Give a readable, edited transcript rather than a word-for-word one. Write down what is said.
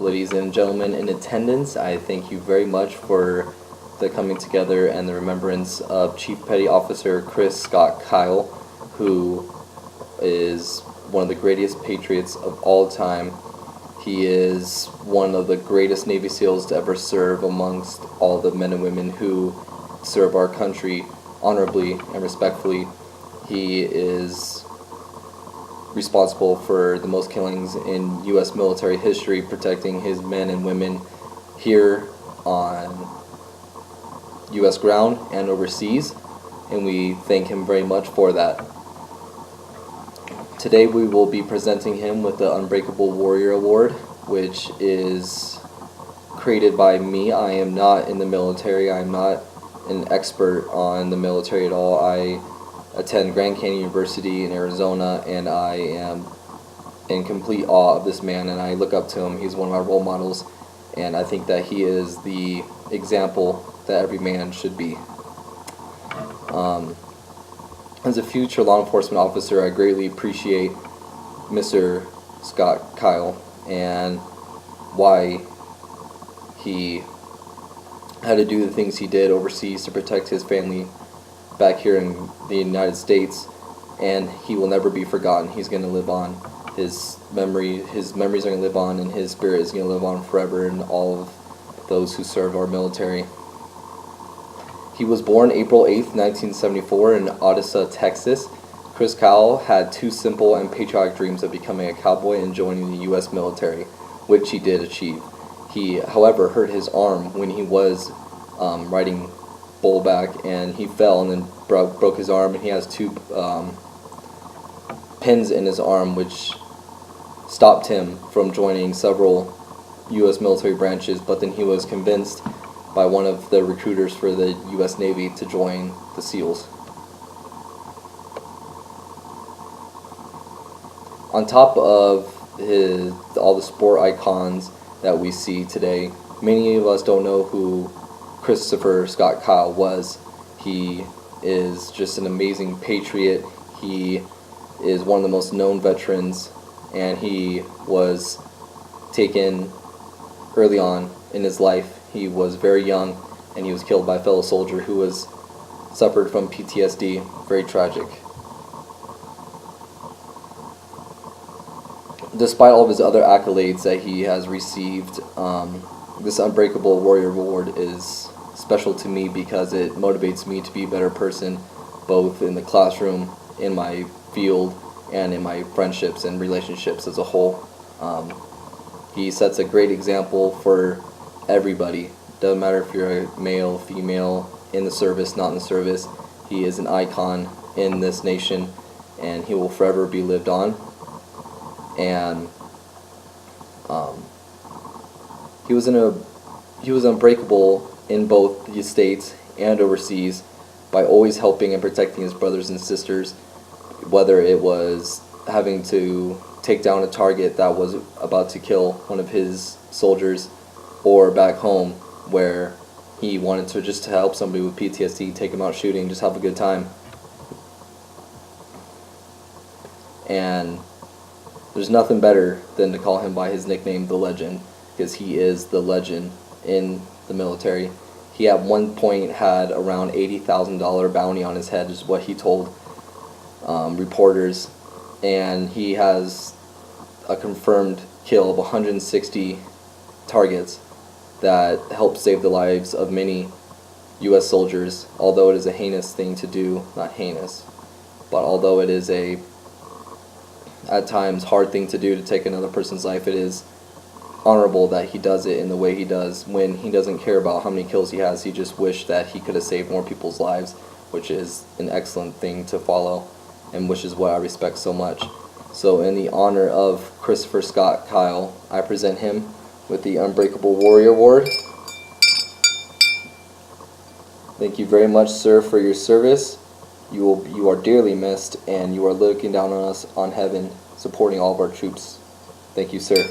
ladies and gentlemen in attendance, I thank you very much for the coming together and the remembrance of Chief Petty Officer Chris Scott Kyle, who is one of the greatest patriots of all time. He is one of the greatest Navy SEALs to ever serve amongst all the men and women who serve our country honorably and respectfully. He is responsible for the most killings in U.S. military history, protecting his men and women here on U.S. ground and overseas, and we thank him very much for that. Today we will be presenting him with the Unbreakable Warrior Award, which is created by me. I am not in the military. I am not an expert on the military at all. I attend Grand Canyon University in Arizona, and I am in complete awe of this man, and I look up to him. He's one of my role models, and I think that he is the example that every man should be. As a future law enforcement officer, I greatly appreciate Mr. Scott Kyle and why he had to do the things he did overseas to protect his family back here in the United States, and he will never be forgotten. He's going to live on. His memories are going to live on, and his spirit is going to live on forever in all of those who served our military. He was born April 8th, 1974 in Odessa, Texas. Chris Kyle had two simple and patriotic dreams of becoming a cowboy and joining the U.S. military, which he did achieve. He, however, hurt his arm when he was riding bullback, and he fell and then broke his arm, and he has two pins in his arm, which stopped him from joining several U.S. military branches, but then he was convinced by one of the recruiters for the U.S. Navy to join the SEALs. On top of all the sport icons that we see today, many of us don't know who Christopher Scott Kyle was. He is just an amazing patriot. He is one of the most known veterans, and he was taken early on in his life. He was very young, and he was killed by a fellow soldier who suffered from PTSD. Very tragic. Despite all of his other accolades that he has received, this Unbreakable Warrior Award is special to me because it motivates me to be a better person, both in the classroom, in my field, and in my friendships and relationships as a whole. He sets a great example for everybody. Doesn't matter if you're a male, female, in the service, not in the service. He is an icon in this nation, and he will forever be lived on. And he was unbreakable in both the States and overseas by always helping and protecting his brothers and sisters, whether it was having to take down a target that was about to kill one of his soldiers, or back home where he wanted to just help somebody with PTSD, take him out shooting, just have a good time. And there's nothing better than to call him by his nickname, The Legend, because he is the legend in the military. He at one point had around $80,000 bounty on his head, is what he told reporters, and he has a confirmed kill of 160 targets that helped save the lives of many U.S. soldiers. Although it is a heinous thing to do, not heinous, but although it is a at times hard thing to do to take another person's life, it is honorable that he does it in the way he does, when he doesn't care about how many kills he has. He just wished that he could have saved more people's lives, which is an excellent thing to follow, and which is what I respect so much. So in the honor of Christopher Scott Kyle, I present him with the Unbreakable Warrior Award. Thank you very much, sir, for your service. You are dearly missed, and you are looking down on us on heaven, supporting all of our troops. Thank you, sir.